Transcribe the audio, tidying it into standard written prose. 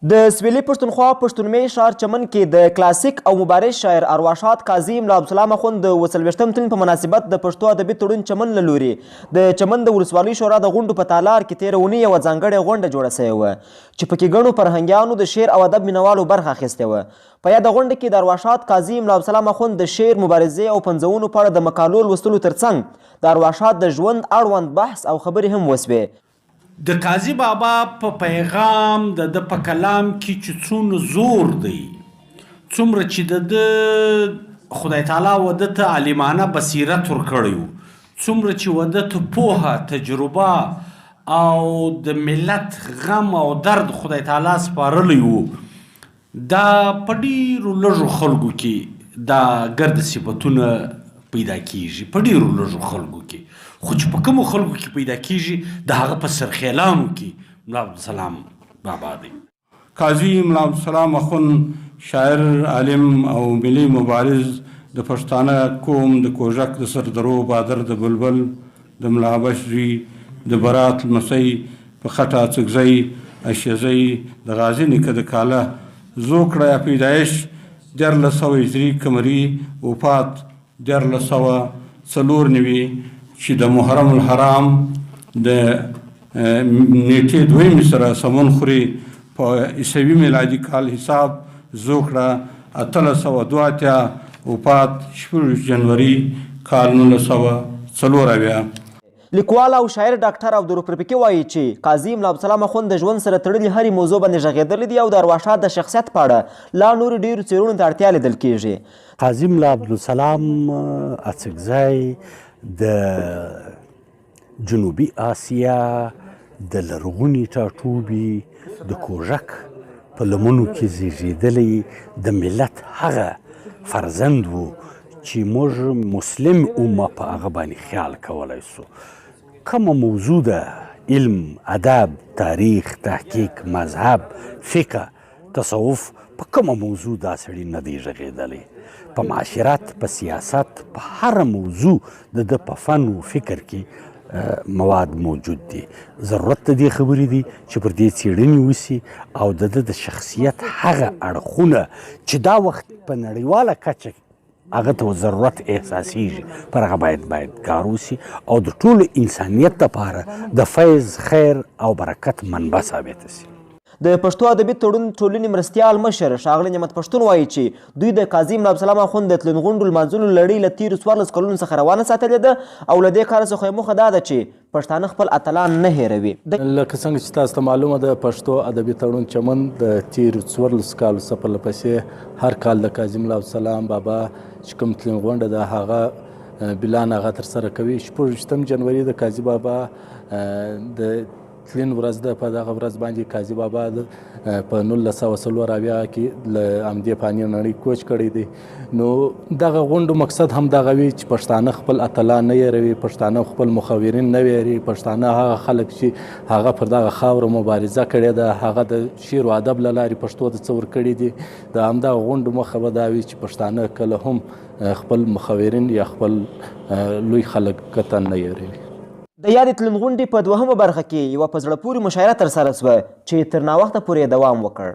د سویلي پښتونخوا پښتونمۍ ښار چمن کې د کلاسیک او مبارز شاعر ارواښاد قاضي عبدالسلام اخوند د 40 تلین په مناسبت د پښتو ادبي تړون چمن له لوري د چمن د ولسوالۍ شورا د غونډو په تالار کې تېره اونۍ یوه ځانګړې غونډه جوړه سوې وه چې پکې ګڼو فرهنګیانو د شعر او ادب مینوالو برخه اخیستې وه. په یاده غونډه کې د ارواښاد قاضي عبدالسلام اخوند د شعر، مبارزې او پنځونو په اړه د مقالو لوستلو ترڅنګ د ارواښاد د ژوند اړوند بحث او خبرې هم وسوې. د قاضي بابا په پیغام د په کلام کې چې څومره زور دی، څومره چې د خدای تعالی وده ته عالمانه بصیرت ورکړی و، څومره چې وده ته پوهه، تجربه او د ملت غم او درد خدای تعالی سپارلی و، دا په ډېرو لږو خلکو کې دا ګرد صفتونه پیدا کیږي، په ډېرو لږو خلکو کې. خو چې په کومو خلکو کې پیدا کیږي د هغه په سرخیلانو کې ملا عبدالسلام بابا دی. قاضي ملا عبدالسلام اخوند شاعر، عالم او ملي مبارز د پښتانه قوم د کوژک د سردرو بادر د بلبل د ملا بشري د برات لمسی په خټه څګزی اشیزی د غازي نیکه د کاله زوکړه پیدایش 1400 هجري قمري، وفات 1494 چې د محرم الحرام د نیټې دویمې سره سمون خوري په عیسوي میلادي کال حساب زوکړه 1802 وفات 16 جنوري کال 1904. لیکوال او شاعر ډاکټر عبدالسلام وایي چې قاضي ملا عبدالسلام اخوند د ژوند سره تړلې هرې موضوع باندې غږېدلی دی او د ارواښاد د شخصیت په اړه لا نورو ډېرو څېړنو ته اړتیا لیدل کېږي. قاضي ملا عبدالسلام اڅکزی د جنوبي آسیا د لرغوني ټاټوبي د کوژک په لمنو کې زیږېدلی د ملت هغه فرزند و چې موږ مسلم امه په هغه باندې خیال کولی سو. کومه موضوع ده، علم، ادب، تاریخ، تحقیق، مذهب، فقه، تصوف، په کومه موضوع دا سړي نه دی غږېدلی. په معاشرت، په سیاست، په هر موضوع د ده په فن و فکر کې مواد موجود دي. ضرورت د دې خبرې دی چې پر دې څېړنې وسي او د ده د شخصیت هغه اړخونه چې دا وخت په نړیواله کچه هغه ته ضرورت احساسیږي پر هغه باید کار وسي او د ټولو انسانیت دپاره د فیض، خیر او برکت منبع ثابته سي. د پښتو ادبي تړون ټولنې مرستیال مشر ښاغلی نعمت پښتون وایي چې دوی د قاضي ملا عبدالسلام اخوند د تلین غونډو لمانځلو لړۍ له تېرو 14 کلونو څخه روانه ساتلې ده او له دې کار څخه یې موخه دا ده چې پښتانه خپل اتلان نه هیروي. لکه څنګه چې تاسو ته معلومه ده، پښتو ادبي تړون چمن د تېرو 14 کالو څخه پرله پسې هر کال د قاضي ملا عبدالسلام بابا چې کوم تلین غونډه ده هغه بلان هغه ترسره کوي. 16 جنوري د قاضي بابا د تلین ورځ ده. په دغه ورځ باندې قاضي بابا په 1904 کې له همدې فاني نړۍ کوچ کړی دی. نو دغه غونډو مقصد هم دغه وي چې پښتانه خپل اتلان نه هېروي، پښتانه خپل مخورین نه ویري، پښتانه هغه خلک چې هغه پر دغه خاوره مبارزه کړې ده، هغه د شعر و ادب له لارې پښتو ته څه ورکړي دي. د همدغه غونډو موخه به دا وي چې پښتانه کله هم خپل مخورین یا خپل لوی خلک قطعا نه هېروي. د یادې تلین غونډې په 2مه برخه کې یوه په زړه پورې مشاعره ترسره سوه چې تر ناوخته پورې دوام وکړ.